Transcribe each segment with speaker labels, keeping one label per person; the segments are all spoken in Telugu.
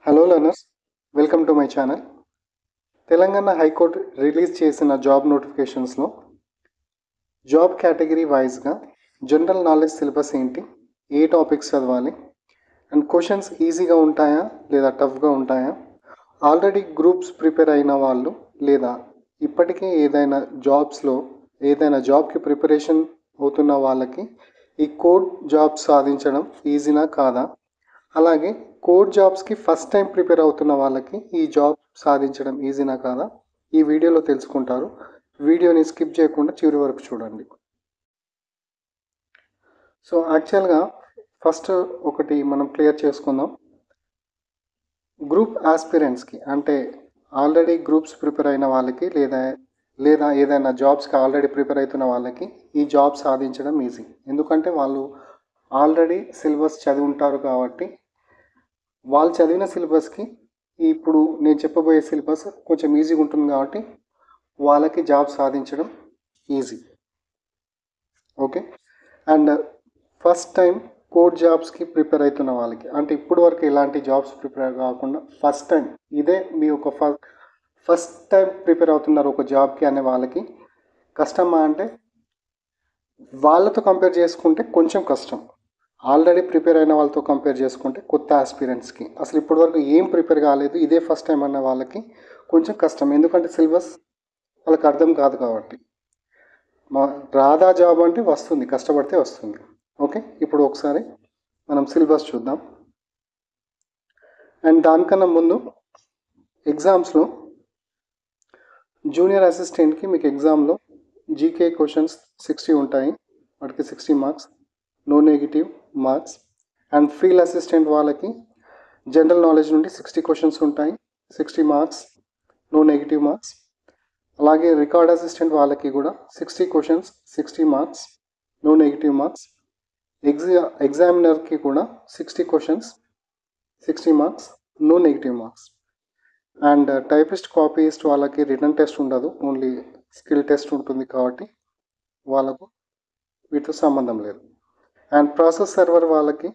Speaker 1: Hello learners, welcome to my channel. Telangana high court release చేసిన జాబ్ నోటిఫికేషన్స్లో జాబ్ కేటగిరీ వైజ్గా జనరల్ నాలెడ్జ్ సిలబస్ ఏంటి, ఏ టాపిక్స్ చదవాలి, అండ్ క్వశ్చన్స్ ఈజీగా ఉంటాయా లేదా టఫ్గా ఉంటాయా, ఆల్రెడీ గ్రూప్స్ ప్రిపేర్ అయిన వాళ్ళు లేదా ఇప్పటికే ఏదైనా జాబ్కి ప్రిపరేషన్ అవుతున్న వాళ్ళకి ఈ కోడ్ జాబ్ సాధించడం ఈజీనా కాదా, అలాగే కోడ్ జాబ్స్కి ఫస్ట్ టైం ప్రిపేర్ అవుతున్న వాళ్ళకి ఈ జాబ్ సాధించడం ఈజీనా కాదా ఈ వీడియోలో తెలుసుకుంటారు. వీడియోని స్కిప్ చేయకుండా చివరి వరకు చూడండి. సో యాక్చువల్గా ఫస్ట్ ఒకటి మనం క్లియర్ చేసుకుందాం. గ్రూప్ ఆస్పిరెంట్స్కి అంటే ఆల్రెడీ గ్రూప్స్ ప్రిపేర్ అయిన వాళ్ళకి లేదా ఏదైనా జాబ్స్కి ఆల్రెడీ ప్రిపేర్ అవుతున్న వాళ్ళకి ఈ జాబ్ సాధించడం ఈజీ. ఎందుకంటే వాళ్ళు ఆల్రెడీ సిలబస్ చదివి ఉంటారు కాబట్టి వాళ్ళు చదివిన సిలబస్కి ఇప్పుడు నేను చెప్పబోయే సిలబస్ కొంచెం ఈజీగా ఉంటుంది కాబట్టి వాళ్ళకి జాబ్ సాధించడం easy. Okay, and first time code జాబ్స్కి ప్రిపేర్ అవుతున్న వాళ్ళకి అంటే ఇప్పుడు వరకు ఎలాంటి జాబ్స్ ప్రిపేర్ కాకుండా ఫస్ట్ టైం ఇదే మీ ఒక ఫస్ట్ టైం ప్రిపేర్ అవుతున్నారు ఒక జాబ్కి అనే వాళ్ళకి కష్టమా అంటే వాళ్ళతో కంపేర్ చేసుకుంటే కొంచెం కష్టం. ఆల్రెడీ ప్రిపేర్ అయిన వాళ్ళతో కంపేర్ చేసుకుంటే కొత్త ఆస్పిరెంట్స్కి అసలు ఇప్పటివరకు ఏం ప్రిపేర్ కాలేదు ఇదే ఫస్ట్ టైం అన్న వాళ్ళకి కొంచెం కష్టం. ఎందుకంటే సిలబస్ వాళ్ళకి అర్థం కాదు కాబట్టి. రాదా జాబ్ అంటే వస్తుంది, కష్టపడితే వస్తుంది. ఓకే, ఇప్పుడు ఒకసారి మనం సిలబస్ చూద్దాం. అండ్ దానికన్నా ముందు ఎగ్జామ్స్లో జూనియర్ అసిస్టెంట్కి మీకు ఎగ్జామ్లో జీకే క్వశ్చన్స్ 60 ఉంటాయి, వాటికి 60 marks, no negative marks. And field assistant వాళ్ళకి జనరల్ నాలెడ్జ్ నుండి 60 క్వశ్చన్స్ ఉంటాయి, 60 మార్క్స్, నో నెగిటివ్ మార్క్స్. అలాగే రికార్డ్ అసిస్టెంట్ వాళ్ళకి కూడా 60 questions, 60 marks, no negative marks. ఎగ్జామినర్కి కూడా 60 questions, 60 marks, no negative marks. And typist copyist వాళ్ళకి రిటర్న్ టెస్ట్ ఉండదు, ఓన్లీ స్కిల్ టెస్ట్ ఉంటుంది కాబట్టి వాళ్ళకు వీటితో సంబంధం లేదు. అండ్ ప్రాసెస్ సర్వర్ వాళ్ళకి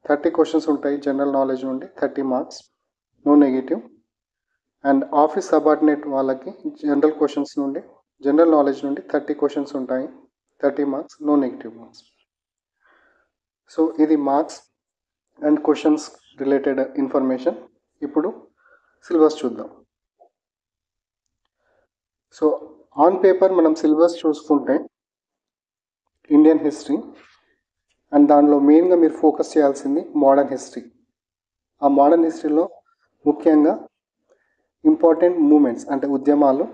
Speaker 1: 30 క్వశ్చన్స్ ఉంటాయి జనరల్ నాలెడ్జ్ నుండి, 30 marks, no negative. And office subordinate వాళ్ళకి జనరల్ నాలెడ్జ్ నుండి 30 క్వశ్చన్స్ ఉంటాయి, 30 marks, no negative marks. So ఇది marks and questions related information. ఇప్పుడు సిలబస్ చూద్దాం. సో ఆన్ పేపర్ మనం సిలబస్ చూసుకుంటే ఇండియన్ హిస్టరీ, అండ్ దానిలో మెయిన్గా మీరు ఫోకస్ చేయాల్సింది మోడర్న్ హిస్టరీ. ఆ మోడర్న్ హిస్టరీలో ముఖ్యంగా ఇంపార్టెంట్ మూమెంట్స్ అంటే ఉద్యమాలు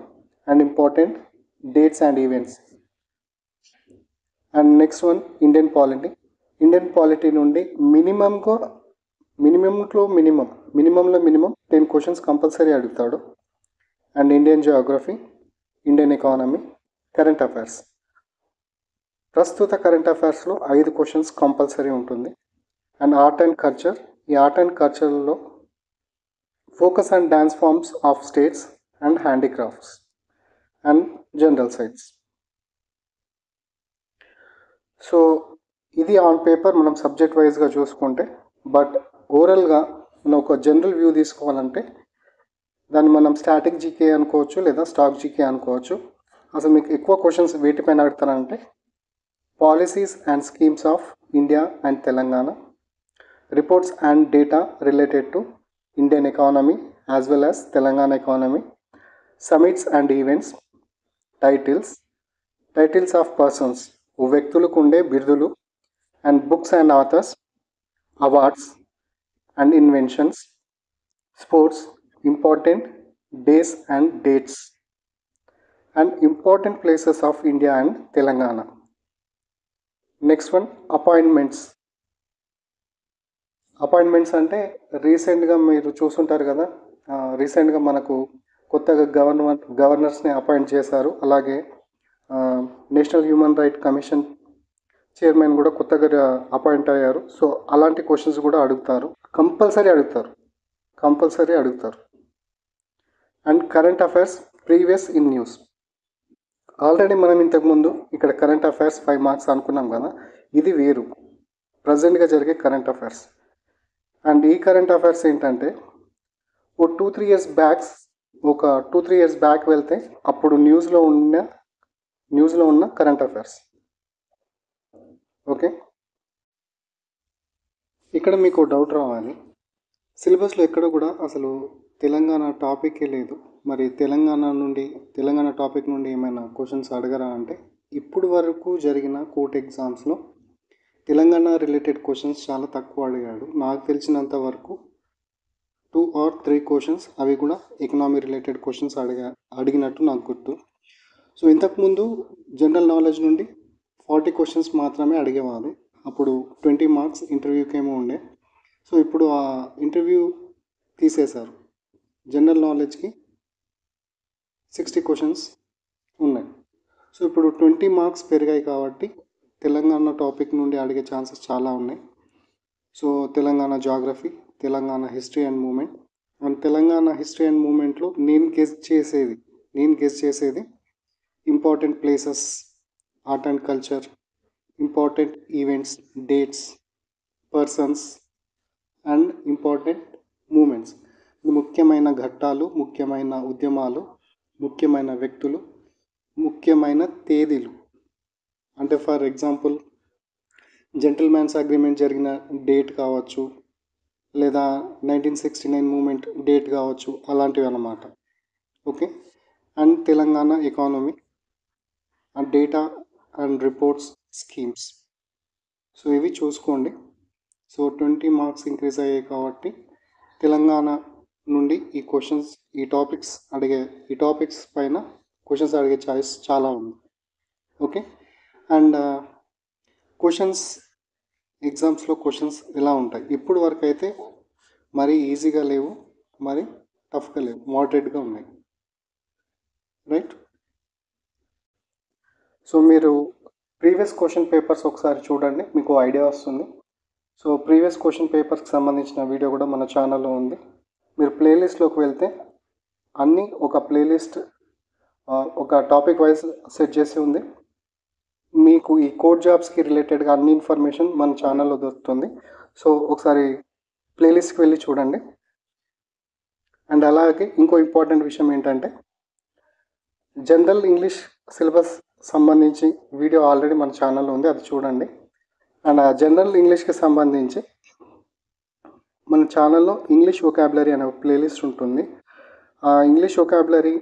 Speaker 1: and important dates and events. And next one Indian polity నుండి మినిమంలో మినిమం 10 క్వశ్చన్స్ కంపల్సరీ అడుగుతాడు. And Indian geography, Indian economy, current affairs. ప్రస్తుత కరెంట్ అఫైర్స్లో 5 క్వశ్చన్స్ కంపల్సరీ ఉంటుంది. అండ్ ఆర్ట్ అండ్ కల్చర్, ఈ ఆర్ట్ అండ్ కల్చర్లో focus and dance forms of states and handicrafts and general science. So ఇది ఆన్ పేపర్ మనం సబ్జెక్ట్ వైజ్గా చూసుకుంటే. బట్ ఓవరాల్గా మనం ఒక జనరల్ వ్యూ తీసుకోవాలంటే దాన్ని మనం స్టాటిక్ జీకే అనుకోవచ్చు లేదా స్టాక్ జీకే అనుకోవచ్చు. అసలు మీకు ఎక్కువ క్వశ్చన్స్ వేటిపైన అడుగుతారంటే policies and schemes of India and Telangana, reports and data related to Indian economy as well as Telangana economy, summits and events, titles of persons, వ్యక్తులకు ఉండే బిరుదులు, and books and authors, awards and inventions, sports, important days and dates, and important places of India and Telangana. Next one appointments అంటే రీసెంట్గా మీరు చూస్తుంటారు కదా, రీసెంట్గా మనకు కొత్తగా గవర్నర్స్ని అపాయింట్ చేశారు. అలాగే national human right commission chairman కూడా కొత్తగా అపాయింట్ అయ్యారు. సో అలాంటి క్వశ్చన్స్ కూడా కంపల్సరీ అడుగుతారు. And current affairs previous in news. Already మనం ఇంతకుముందు ఇక్కడ కరెంట్ అఫైర్స్ 5 మార్క్స్ అనుకున్నాం కదా, ఇది వేరు, ప్రజెంట్గా జరిగే కరెంట్ అఫైర్స్. అండ్ ఈ కరెంట్ అఫైర్స్ ఏంటంటే ఓ 2-3 ఇయర్స్ బ్యాక్స్ ఒక 2-3 ఇయర్స్ బ్యాక్ వెళ్తే అప్పుడు న్యూస్లో ఉన్న కరెంట్ అఫైర్స్. ఓకే, ఇక్కడ మీకు డౌట్ రావాలి, సిలబస్లో ఎక్కడ కూడా అసలు తెలంగాణ టాపికే లేదు, మరి తెలంగాణ టాపిక్ నుండి ఏమైనా క్వశ్చన్స్ అడగరా అంటే, ఇప్పుడు వరకు జరిగిన కోర్ట్ ఎగ్జామ్స్లో తెలంగాణ రిలేటెడ్ క్వశ్చన్స్ చాలా తక్కువ అడిగాడు. నాకు తెలిసినంత వరకు 2 or 3 క్వశ్చన్స్, అవి కూడా ఎకనామీ రిలేటెడ్ క్వశ్చన్స్ అడిగినట్టు నాకు గుర్తు. సో ఇంతకుముందు జనరల్ నాలెడ్జ్ నుండి 40 క్వశ్చన్స్ మాత్రమే అడిగేవారు. అప్పుడు 20 మార్క్స్ ఇంటర్వ్యూకేమో ఉండే. సో ఇప్పుడు ఆ ఇంటర్వ్యూ తీసేశారు. జనరల్ నాలెడ్జ్కి 60 క్వశ్చన్స్ ఉన్నాయి. సో ఇప్పుడు 20 మార్క్స్ పెరిగాయి కాబట్టి తెలంగాణ టాపిక్ నుండి అడిగే ఛాన్సెస్ చాలా ఉన్నాయి. So Telangana geography, Telangana history and moment, and Telangana history and మూమెంట్లో నేను గెస్ చేసేది important places, art and culture, important events, dates, persons and important moments. ముఖ్యమైన ఘట్టాలు, ముఖ్యమైన ఉద్యమాలు, ముఖ్యమైన వ్యక్తులు, ముఖ్యమైన తేదీలు. అంటే ఫర్ ఎగ్జాంపుల్ జెంటిల్మెన్స్ అగ్రిమెంట్ జరిగిన డేట్ కావచ్చు, లేదా 1969 మూమెంట్ డేట్ కావచ్చు, అలాంటివి అన్నమాట. Okay, and Telangana economy and data and reports schemes. So ఇవి చూసుకోండి. సో 20 మార్క్స్ ఇంక్రీజ్ అయ్యాయి కాబట్టి తెలంగాణ నుండి ఈ టాపిక్స్ పైన క్వశ్చన్స్ అడిగే ఛాయిస్ చాలా ఉంది. ఓకే, అండ్ క్వశ్చన్స్ ఎగ్జామ్స్లో క్వశ్చన్స్ ఎలా ఉంటాయి, ఇప్పుడు వరకు అయితే మరీ ఈజీగా లేవు, మరి టఫ్గా లేవు, మోడరేట్గా ఉన్నాయి. రైట్. సో మీరు ప్రీవియస్ క్వశ్చన్ పేపర్స్ ఒకసారి చూడండి, మీకు ఐడియా వస్తుంది. సో ప్రీవియస్ క్వశ్చన్ పేపర్స్కి సంబంధించిన వీడియో కూడా మన ఛానల్లో ఉంది. మీరు ప్లేలిస్ట్లోకి వెళ్తే అన్నీ ఒక ప్లేలిస్ట్ ఒక టాపిక్ వైజ్ సెట్ చేసి ఉంది. మీకు ఈ కోడ్ జాబ్స్కి రిలేటెడ్గా అన్ని ఇన్ఫర్మేషన్ మన ఛానల్లో దొరుకుతుంది. సో ఒకసారి ప్లేలిస్ట్కి వెళ్ళి చూడండి. అండ్ అలాగే ఇంకో ఇంపార్టెంట్ విషయం ఏంటంటే, జనరల్ ఇంగ్లీష్ సిలబస్ సంబంధించి వీడియో ఆల్రెడీ మన ఛానల్లో ఉంది, అది చూడండి. అండ్ ఆ జనరల్ ఇంగ్లీష్కి సంబంధించి మన ఛానల్లో ఇంగ్లీష్ వొకాబులరీ అనే ప్లేలిస్ట్ ఉంటుంది. ఆ ఇంగ్లీష్ వొకాబులరీ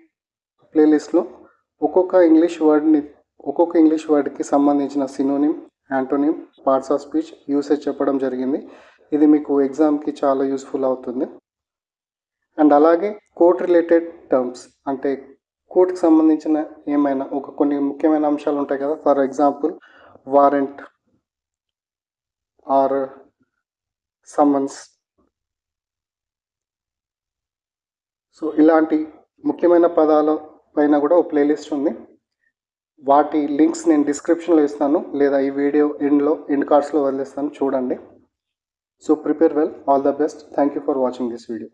Speaker 1: ప్లేలిస్ట్లో ఒక్కొక్క ఇంగ్లీష్ వర్డ్కి సంబంధించిన synonym, antonym, parts of speech, usage చెప్పడం జరిగింది. ఇది మీకు ఎగ్జామ్కి చాలా యూస్ఫుల్ అవుతుంది. అండ్ అలాగే కోర్ట్ రిలేటెడ్ టర్మ్స్, అంటే కోర్టుకి సంబంధించిన ఏమైనా కొన్ని ముఖ్యమైన అంశాలు ఉంటాయి కదా. For example warrant or summons. So ఇలాంటి ముఖ్యమైన పదాల పైన కూడా ఒక ప్లేలిస్ట్ ఉంది. వాటి లింక్స్ నేను డిస్క్రిప్షన్లో ఇస్తాను, లేదా ఈ వీడియో ఎండ్ కార్డ్స్లో వదిలేస్తాను, చూడండి. So prepare well, all the best. Thank you for watching this video.